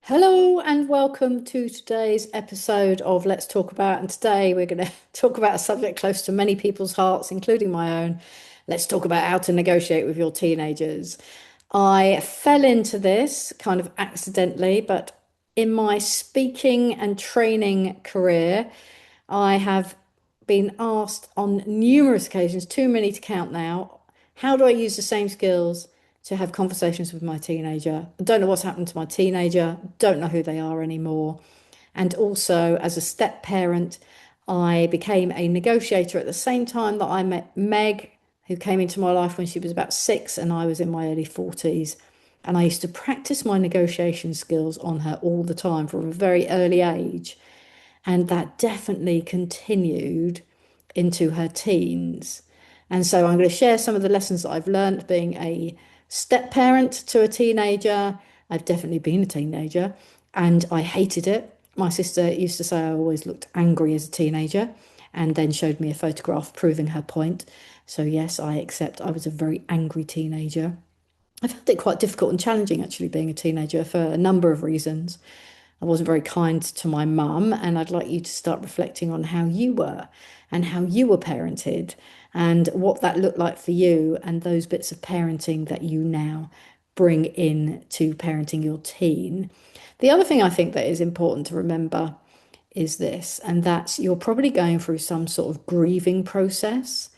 Hello and welcome to today's episode of Let's Talk About. And today we're going to talk about a subject close to many people's hearts, including my own. Let's talk about how to negotiate with your teenagers. I fell into this kind of accidentally, but in my speaking and training career, I have been asked on numerous occasions, too many to count now, how do I use the same skills to have conversations with my teenager? I don't know what's happened to my teenager, don't know who they are anymore. And also, as a step parent, I became a negotiator at the same time that I met Meg, who came into my life when she was about 6 and I was in my early 40s. And I used to practice my negotiation skills on her all the time from a very early age. And that definitely continued into her teens. And so I'm going to share some of the lessons that I've learned being a step parent to a teenager. I've definitely been a teenager and I hated it. My sister used to say I always looked angry as a teenager and then showed me a photograph proving her point. So, yes, I accept I was a very angry teenager. I found it quite difficult and challenging actually being a teenager for a number of reasons. I wasn't very kind to my mum, and I'd like you to start reflecting on how you were and how you were parented and what that looked like for you and those bits of parenting that you now bring in to parenting your teen. The other thing I think that is important to remember is this, and that's you're probably going through some sort of grieving process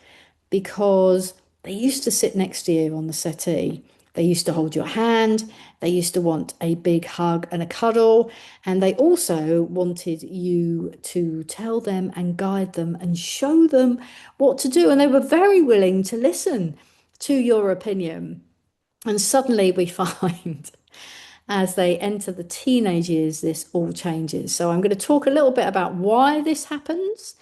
because they used to sit next to you on the settee. They used to hold your hand. They used to want a big hug and a cuddle. And they also wanted you to tell them and guide them and show them what to do. And they were very willing to listen to your opinion. And suddenly we find as they enter the teenage years, this all changes. So I'm going to talk a little bit about why this happens.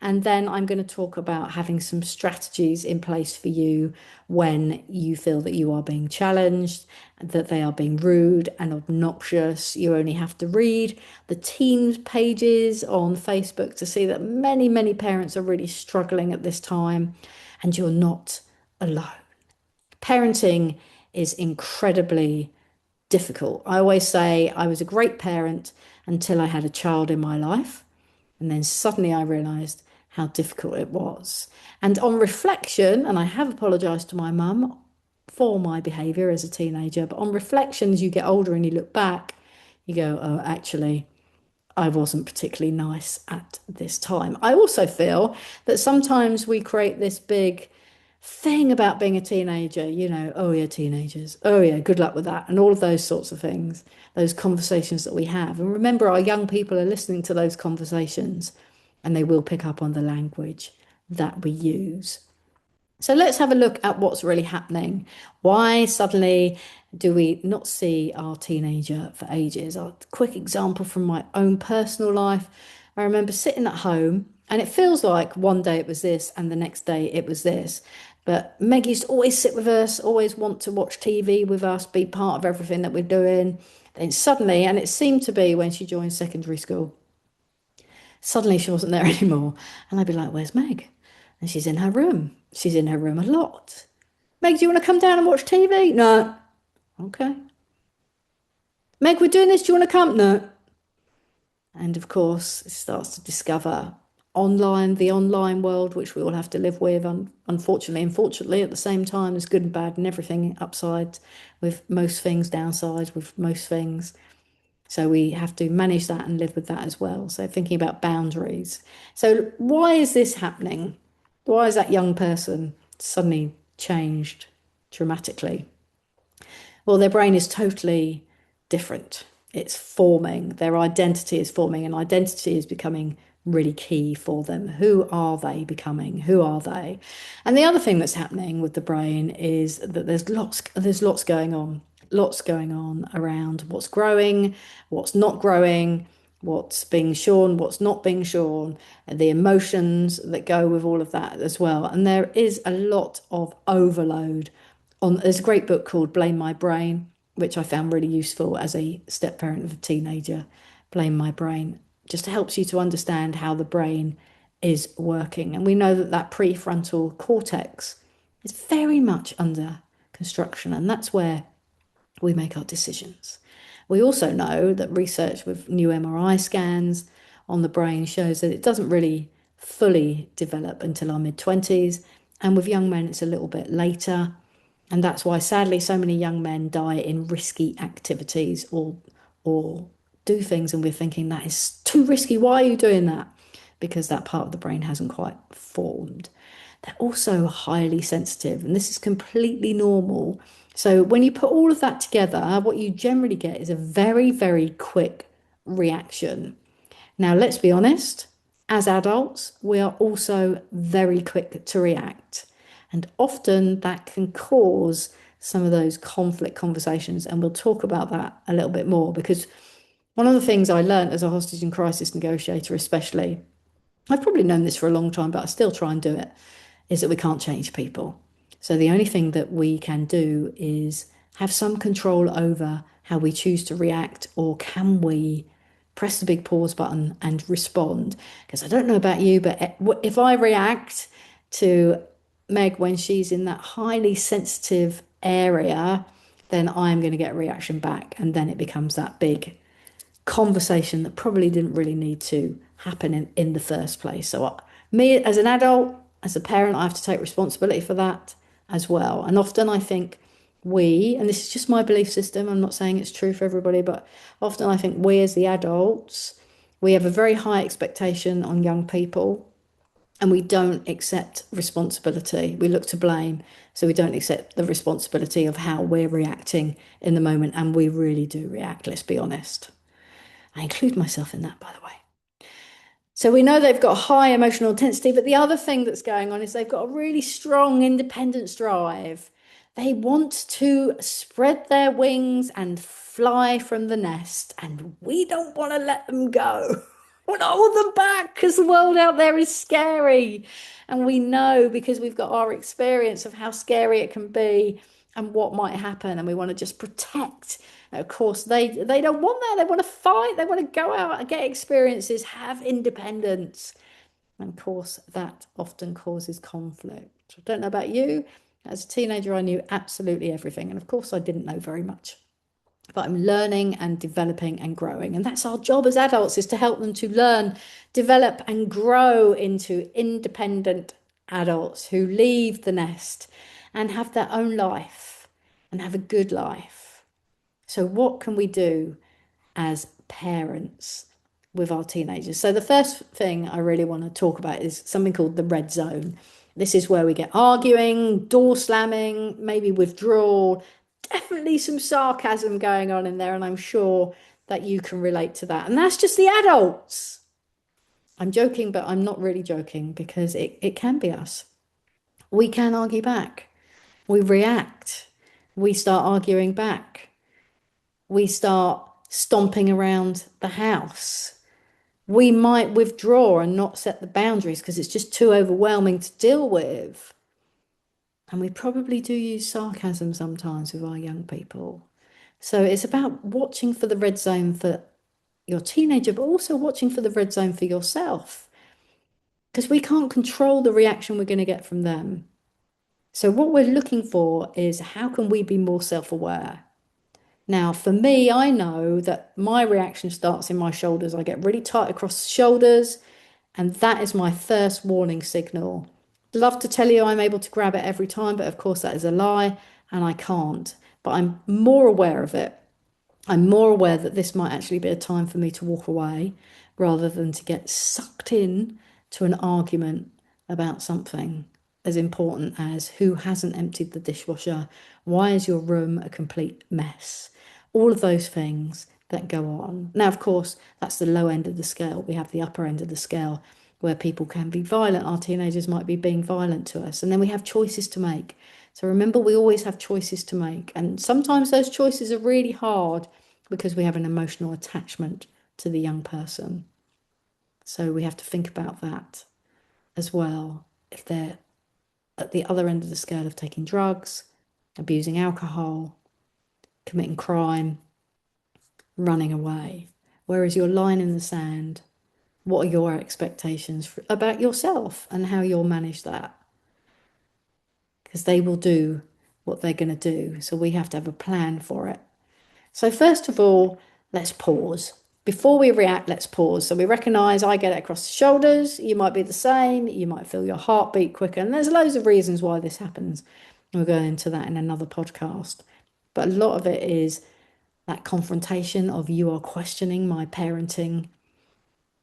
And then I'm going to talk about having some strategies in place for you when you feel that you are being challenged, that they are being rude and obnoxious. You only have to read the teens pages on Facebook to see that many, many parents are really struggling at this time, and you're not alone. Parenting is incredibly difficult. I always say I was a great parent until I had a child in my life. And then suddenly I realised how difficult it was. And on reflection, and I have apologised to my mum for my behaviour as a teenager, but on reflection, as you get older and you look back, you go, oh, actually, I wasn't particularly nice at this time. I also feel that sometimes we create this big thing about being a teenager, oh yeah, teenagers, oh yeah, good luck with that, and all of those sorts of things, those conversations that we have. And remember, our young people are listening to those conversations and they will pick up on the language that we use. So let's have a look at what's really happening. Why suddenly do we not see our teenager for ages? A quick example from my own personal life. I remember sitting at home and it feels like one day it was this and the next day it was this. But Meg used to always sit with us, always want to watch TV with us, be part of everything that we're doing. Then suddenly, and it seemed to be when she joined secondary school, suddenly she wasn't there anymore. And I'd be like, where's Meg? And she's in her room. She's in her room a lot. Meg, do you want to come down and watch TV? No. Okay. Meg, we're doing this. Do you want to come? No. And of course, it starts to discover the online world, which we all have to live with, unfortunately and fortunately at the same time. There's good and bad and everything upside with most things, downside with most things. So we have to manage that and live with that as well. So thinking about boundaries. So why is this happening? Why is that young person suddenly changed dramatically? Well, their brain is totally different. It's forming, their identity is forming, and identity is becoming really key for them. Who are they becoming? Who are they? And the other thing that's happening with the brain is that there's lots going on. Lots going on around what's growing, what's not growing, what's being shorn, what's not being shorn, and the emotions that go with all of that as well. And there is a lot of overload there's a great book called Blame My Brain, which I found really useful as a step parent of a teenager. Blame My Brain just helps you to understand how the brain is working. And we know that that prefrontal cortex is very much under construction, and that's where we make our decisions. We also know that research with new MRI scans on the brain shows that it doesn't really fully develop until our mid-20s. And with young men, it's a little bit later. And that's why, sadly, so many young men die in risky activities or do things, and we're thinking that is too risky. Why are you doing that? Because that part of the brain hasn't quite formed. They're also highly sensitive, and this is completely normal. So when you put all of that together, what you generally get is a very, very quick reaction. Now, let's be honest, as adults, we are also very quick to react. And often that can cause some of those conflict conversations. And we'll talk about that a little bit more because one of the things I learned as a hostage and crisis negotiator, especially, I've probably known this for a long time, but I still try and do it, is that we can't change people. So the only thing that we can do is have some control over how we choose to react, or can we press the big pause button and respond? Because I don't know about you, but if I react to Meg when she's in that highly sensitive area, then I'm going to get a reaction back. And then it becomes that big conversation that probably didn't really need to happen in the first place. So, me as an adult, as a parent, I have to take responsibility for that as well. And often I think and this is just my belief system, I'm not saying it's true for everybody, but often I think we as the adults, we have a very high expectation on young people and we don't accept responsibility. We look to blame, so we don't accept the responsibility of how we're reacting in the moment. And we really do react, let's be honest. I include myself in that, by the way. So we know they've got high emotional intensity, but the other thing that's going on is they've got a really strong independence drive. They want to spread their wings and fly from the nest, and we don't want to let them go. We want to hold them back because the world out there is scary. And we know because we've got our experience of how scary it can be and what might happen, and we want to just protect. Of course, they don't want that. They want to fight. They want to go out and get experiences, have independence. And of course, that often causes conflict. I don't know about you. As a teenager, I knew absolutely everything. And of course, I didn't know very much. But I'm learning and developing and growing. And that's our job as adults, is to help them to learn, develop, and grow into independent adults who leave the nest and have their own life and have a good life. So, what can we do as parents with our teenagers? So, the first thing I really want to talk about is something called the red zone. This is where we get arguing, door slamming, maybe withdrawal, definitely some sarcasm going on in there. And I'm sure that you can relate to that. And that's just the adults. I'm joking, but I'm not really joking because it can be us. We can argue back, we react, we start arguing back. We start stomping around the house. We might withdraw and not set the boundaries because it's just too overwhelming to deal with. And we probably do use sarcasm sometimes with our young people. So it's about watching for the red zone for your teenager, but also watching for the red zone for yourself. Because we can't control the reaction we're going to get from them. So what we're looking for is, how can we be more self-aware? Now, for me, I know that my reaction starts in my shoulders. I get really tight across the shoulders, and that is my first warning signal. Love to tell you I'm able to grab it every time, but of course that is a lie, and I can't. But I'm more aware of it. I'm more aware that this might actually be a time for me to walk away rather than to get sucked in to an argument about something as important as who hasn't emptied the dishwasher, why is your room a complete mess? All of those things that go on. Now, of course, that's the low end of the scale. We have the upper end of the scale where people can be violent. Our teenagers might be being violent to us, and then we have choices to make. So remember, we always have choices to make. And sometimes those choices are really hard because we have an emotional attachment to the young person. So we have to think about that as well. If they're at the other end of the scale of taking drugs, abusing alcohol, committing crime, running away, where is your line in the sand? What are your expectations about yourself and how you'll manage that? Because they will do what they're going to do. So we have to have a plan for it. So, first of all, let's pause. Before we react, let's pause. So, we recognize I get it across the shoulders. You might be the same. You might feel your heartbeat quicker. And there's loads of reasons why this happens. We'll go into that in another podcast. But a lot of it is that confrontation of you are questioning my parenting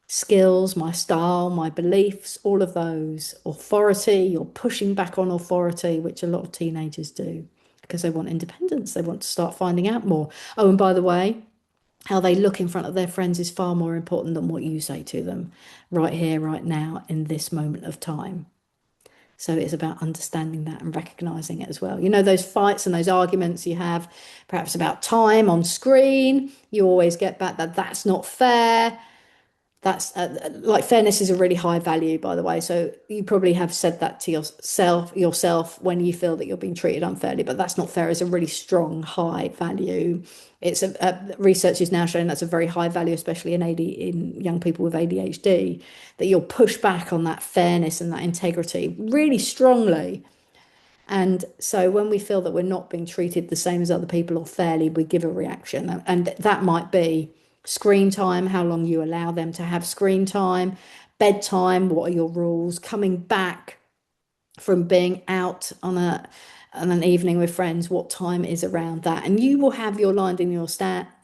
skills, my style, my beliefs, all of those. Authority, you're pushing back on authority, which a lot of teenagers do because they want independence. They want to start finding out more. Oh, and by the way, how they look in front of their friends is far more important than what you say to them right here, right now, in this moment of time. So it's about understanding that and recognizing it as well. You know, those fights and those arguments you have, perhaps about time on screen, you always get back that that's not fair. That's like fairness is a really high value, by the way. So you probably have said that to yourself when you feel that you're being treated unfairly, but that's not fair is a really strong, high value. It's research is now showing that's a very high value, especially in young people with ADHD, that you'll push back on that fairness and that integrity really strongly. And so when we feel that we're not being treated the same as other people or fairly, we give a reaction. And that might be screen time, how long you allow them to have screen time, bedtime, what are your rules, coming back from being out on an evening with friends, what time is around that. And you will have your line in your sand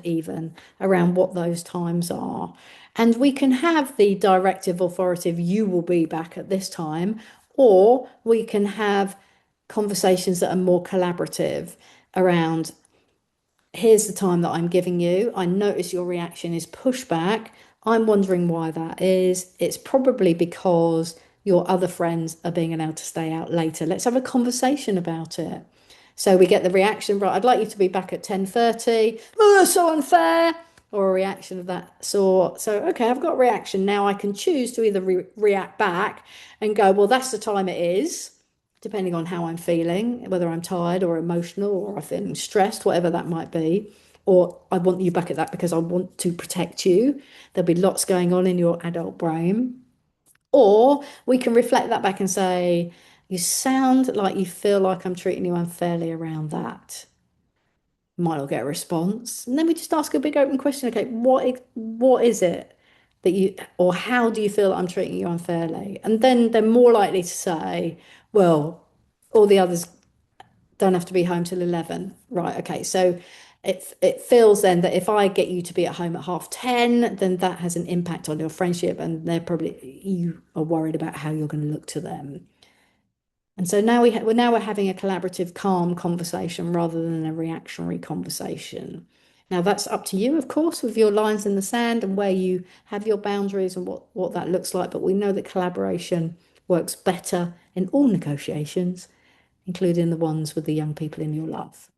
even around what those times are. And we can have the directive authoritative, you will be back at this time, or we can have conversations that are more collaborative around here's the time that I'm giving you. I notice your reaction is pushback. I'm wondering why that is. It's probably because your other friends are being allowed to stay out later. Let's have a conversation about it. So we get the reaction, right? I'd like you to be back at 10:30. Oh, that's so unfair. Or a reaction of that sort. So, okay, I've got a reaction. Now I can choose to either react back and go, well, that's the time it is, depending on how I'm feeling, whether I'm tired or emotional or I'm feeling stressed, whatever that might be. Or I want you back at that because I want to protect you. There'll be lots going on in your adult brain. Or we can reflect that back and say, you sound like you feel like I'm treating you unfairly around that. Might not get a response. And then we just ask a big open question. Okay, what is it that you, or how do you feel that I'm treating you unfairly? And then they're more likely to say, well, all the others don't have to be home till 11. Right, okay. So it feels then that if I get you to be at home at 10:30, then that has an impact on your friendship, and they're probably, you are worried about how you're going to look to them. And so we're having a collaborative, calm conversation rather than a reactionary conversation. Now that's up to you, of course, with your lines in the sand and where you have your boundaries and what that looks like. But we know that collaboration works better in all negotiations, including the ones with the young people in your life.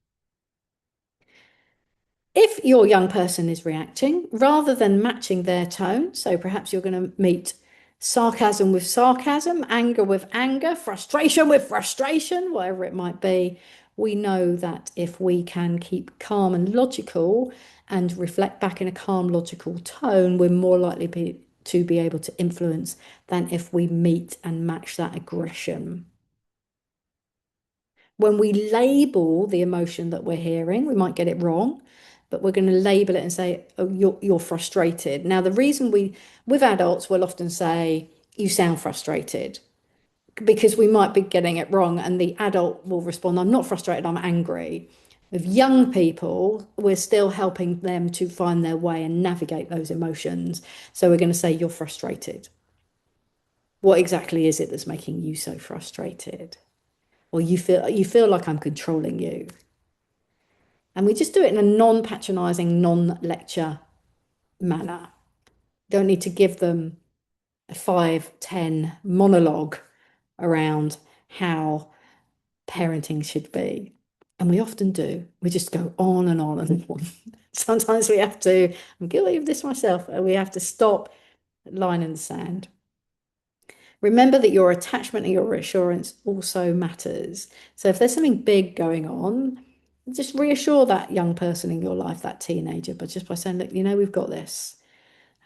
If your young person is reacting, rather than matching their tone, so perhaps you're going to meet sarcasm with sarcasm, anger with anger, frustration with frustration, whatever it might be, we know that if we can keep calm and logical and reflect back in a calm, logical tone, we're more likely to be able to influence than if we meet and match that aggression. When we label the emotion that we're hearing, we might get it wrong, but we're going to label it and say, oh, you're frustrated. Now, the reason with adults, we'll often say, you sound frustrated, because we might be getting it wrong. And the adult will respond, I'm not frustrated, I'm angry. With young people, we're still helping them to find their way and navigate those emotions. So we're going to say, you're frustrated. What exactly is it that's making you so frustrated? Or you feel like I'm controlling you. And we just do it in a non-patronizing, non-lecture manner. Don't need to give them a 5, 10 monologue around how parenting should be. And we often do. We just go on and on and on. Sometimes we have to, I'm guilty of this myself, we have to stop, line in the sand. Remember that your attachment and your reassurance also matters. So if there's something big going on, just reassure that young person in your life, that teenager, but just by saying, look, we've got this.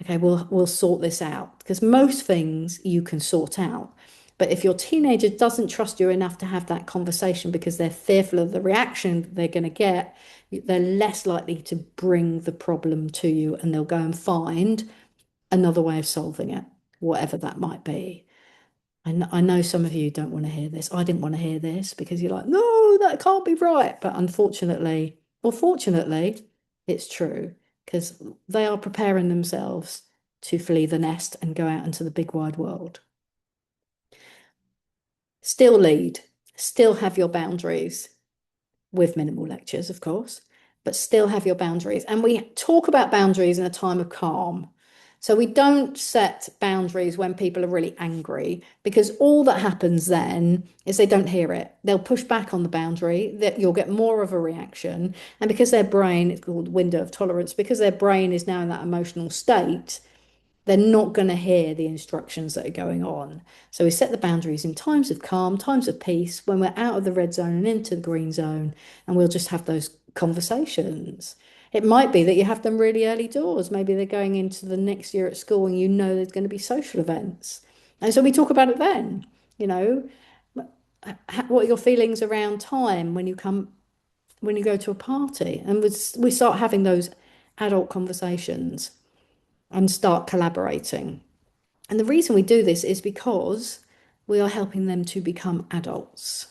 Okay, we'll sort this out. Because most things you can sort out. But if your teenager doesn't trust you enough to have that conversation because they're fearful of the reaction they're going to get, they're less likely to bring the problem to you, and they'll go and find another way of solving it, whatever that might be. I know some of you don't want to hear this. I didn't want to hear this because you're like, no, that can't be right. But unfortunately, or fortunately, it's true because they are preparing themselves to flee the nest and go out into the big wide world. Still lead, still have your boundaries with minimal lectures, of course, but still have your boundaries. And we talk about boundaries in a time of calm. So we don't set boundaries when people are really angry, because all that happens then is they don't hear it. They'll push back on the boundary, that you'll get more of a reaction. And because their brain, it's called window of tolerance, because their brain is now in that emotional state, they're not going to hear the instructions that are going on. So we set the boundaries in times of calm, times of peace, when we're out of the red zone and into the green zone, and we'll just have those conversations. It might be that you have them really early doors. Maybe they're going into the next year at school and you know there's going to be social events. And so we talk about it then, you know, what are your feelings around time when you go to a party? And we start having those adult conversations and start collaborating. And the reason we do this is because we are helping them to become adults.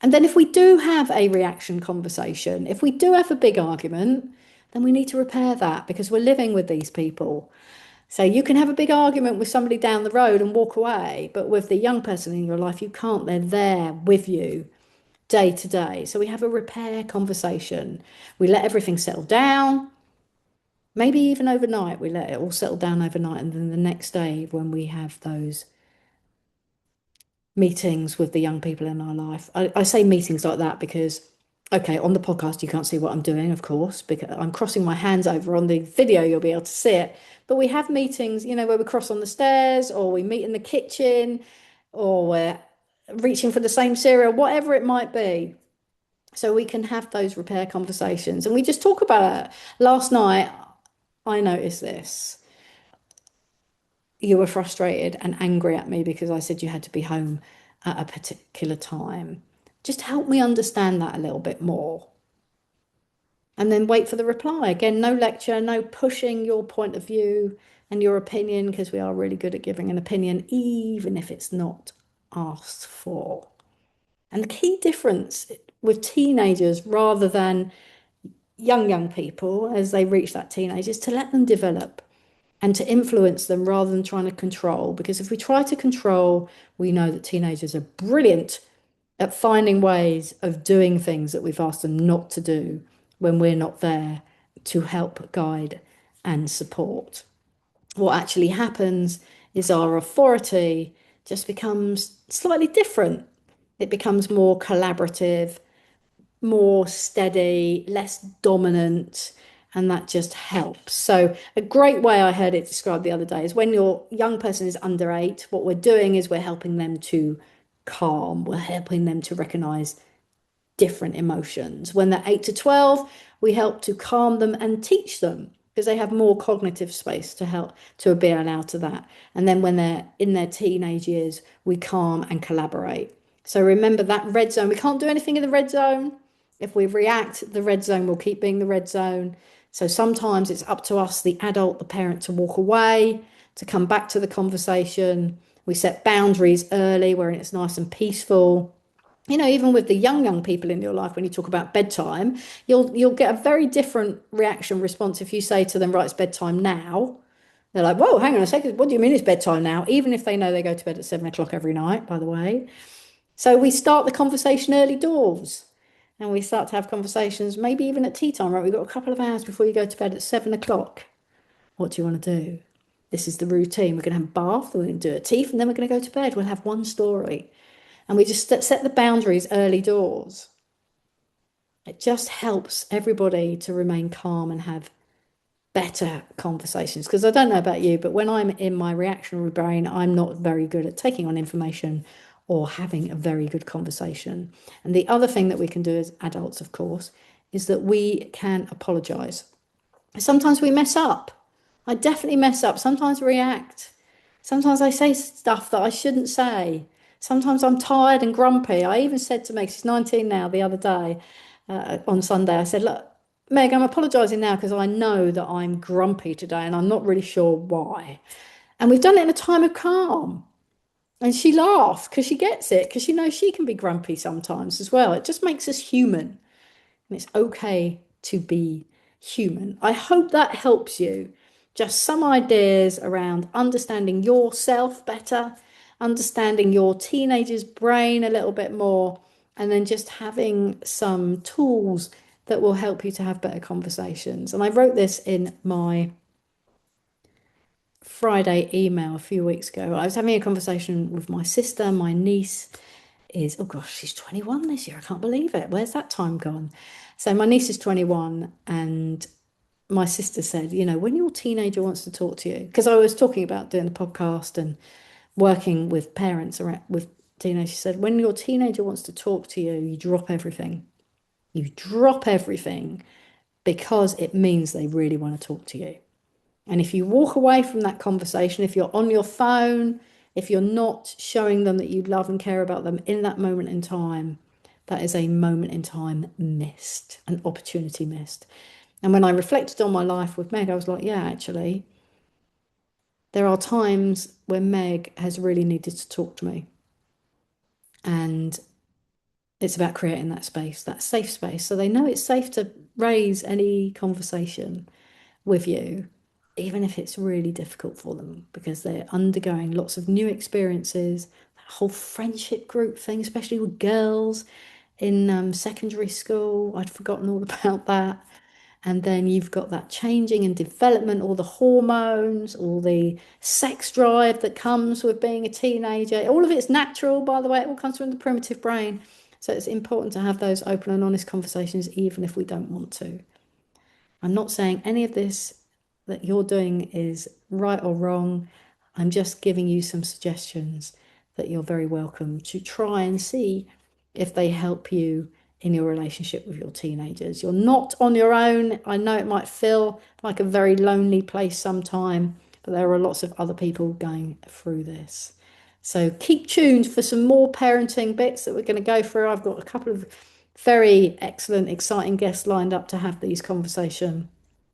And then if we do have a reaction conversation, if we do have a big argument, then we need to repair that because we're living with these people. So you can have a big argument with somebody down the road and walk away, but with the young person in your life, you can't. They're there with you day to day. So we have a repair conversation. We let everything settle down. Maybe even overnight, we let it all settle down overnight. And then the next day, when we have those meetings with the young people in our life, I say meetings like that because, okay, on the podcast, you can't see what I'm doing, of course, because I'm crossing my hands over. On the video, you'll be able to see it. But we have meetings, you know, where we cross on the stairs, or we meet in the kitchen, or we're reaching for the same cereal, whatever it might be. So we can have those repair conversations. And we just talk about it. Last night, I noticed this. You were frustrated and angry at me because I said you had to be home at a particular time. Just help me understand that a little bit more. And then wait for the reply. Again, no lecture, no pushing your point of view and your opinion, because we are really good at giving an opinion, even if it's not asked for. And the key difference with teenagers rather than young people as they reach that teenage is to let them develop and to influence them rather than trying to control. Because if we try to control, we know that teenagers are brilliant at finding ways of doing things that we've asked them not to do when we're not there to help guide and support. What actually happens is our authority just becomes slightly different. It becomes more collaborative, more steady, less dominant, and that just helps. So a great way I heard it described the other day is when your young person is under 8, what we're doing is we're helping them to calm, we're helping them to recognize different emotions. When they're 8 to 12, we help to calm them and teach them because they have more cognitive space to help to be allowed to that. And then when they're in their teenage years, we calm and collaborate. So remember that red zone, we can't do anything in the red zone. If we react, the red zone will keep being the red zone. So sometimes it's up to us, the adult, the parent, to walk away, to come back to the conversation. We set boundaries early where it's nice and peaceful. You know, even with the young people in your life, when you talk about bedtime, you'll get a very different reaction response if you say to them, right, it's bedtime now. They're like, whoa, hang on a second, what do you mean it's bedtime now? Even if they know they go to bed at 7 o'clock every night, by the way. So we start the conversation early doors, and we start to have conversations, maybe even at tea time, right? We've got a couple of hours before you go to bed at 7 o'clock. What do you want to do? This is the routine. We're going to have a bath, we're going to do a tea, and then we're going to go to bed. We'll have one story. And we just set the boundaries early doors. It just helps everybody to remain calm and have better conversations. Because I don't know about you, but when I'm in my reactionary brain, I'm not very good at taking on information or having a very good conversation. And the other thing that we can do as adults, of course, is that we can apologize. Sometimes we mess up. I definitely mess up. Sometimes react. Sometimes I say stuff that I shouldn't say. Sometimes I'm tired and grumpy. I even said to Meg, she's 19 now, the other day on Sunday, I said, look, Meg, I'm apologising now because I know that I'm grumpy today and I'm not really sure why. And we've done it in a time of calm. And she laughed because she gets it, because she knows she can be grumpy sometimes as well. It just makes us human. And it's okay to be human. I hope that helps you. Just some ideas around understanding yourself better, understanding your teenager's brain a little bit more, and then just having some tools that will help you to have better conversations. And I wrote this in my Friday email a few weeks ago. I was having a conversation with my sister. My niece is, oh gosh, she's 21 this year. I can't believe it. Where's that time gone? So my niece is 21, and my sister said, when your teenager wants to talk to you, because I was talking about doing the podcast and working with parents around with teenagers, she said, when your teenager wants to talk to you, you drop everything. You drop everything because it means they really want to talk to you. And if you walk away from that conversation, if you're on your phone, if you're not showing them that you love and care about them in that moment in time, that is a moment in time missed, an opportunity missed. And when I reflected on my life with Meg, I was like, yeah, actually, there are times when Meg has really needed to talk to me. And it's about creating that space, that safe space. So they know it's safe to raise any conversation with you, even if it's really difficult for them because they're undergoing lots of new experiences. That whole friendship group thing, especially with girls in secondary school, I'd forgotten all about that. And then you've got that changing and development, all the hormones, all the sex drive that comes with being a teenager. All of it's natural, by the way, it all comes from the primitive brain. So it's important to have those open and honest conversations, even if we don't want to. I'm not saying any of this that you're doing is right or wrong. I'm just giving you some suggestions that you're very welcome to try and see if they help you in your relationship with your teenagers. You're not on your own. I know it might feel like a very lonely place sometime, but there are lots of other people going through this. So keep tuned for some more parenting bits that we're going to go through. I've got a couple of very excellent, exciting guests lined up to have these conversations.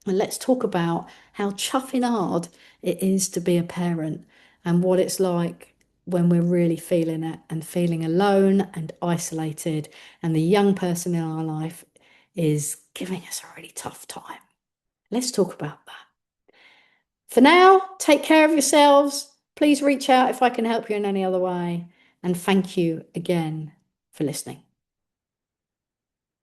And let's talk about how chuffing hard it is to be a parent and what it's like when we're really feeling it and feeling alone and isolated, and the young person in our life is giving us a really tough time. Let's talk about that. For now, take care of yourselves. Please reach out if I can help you in any other way. And thank you again for listening.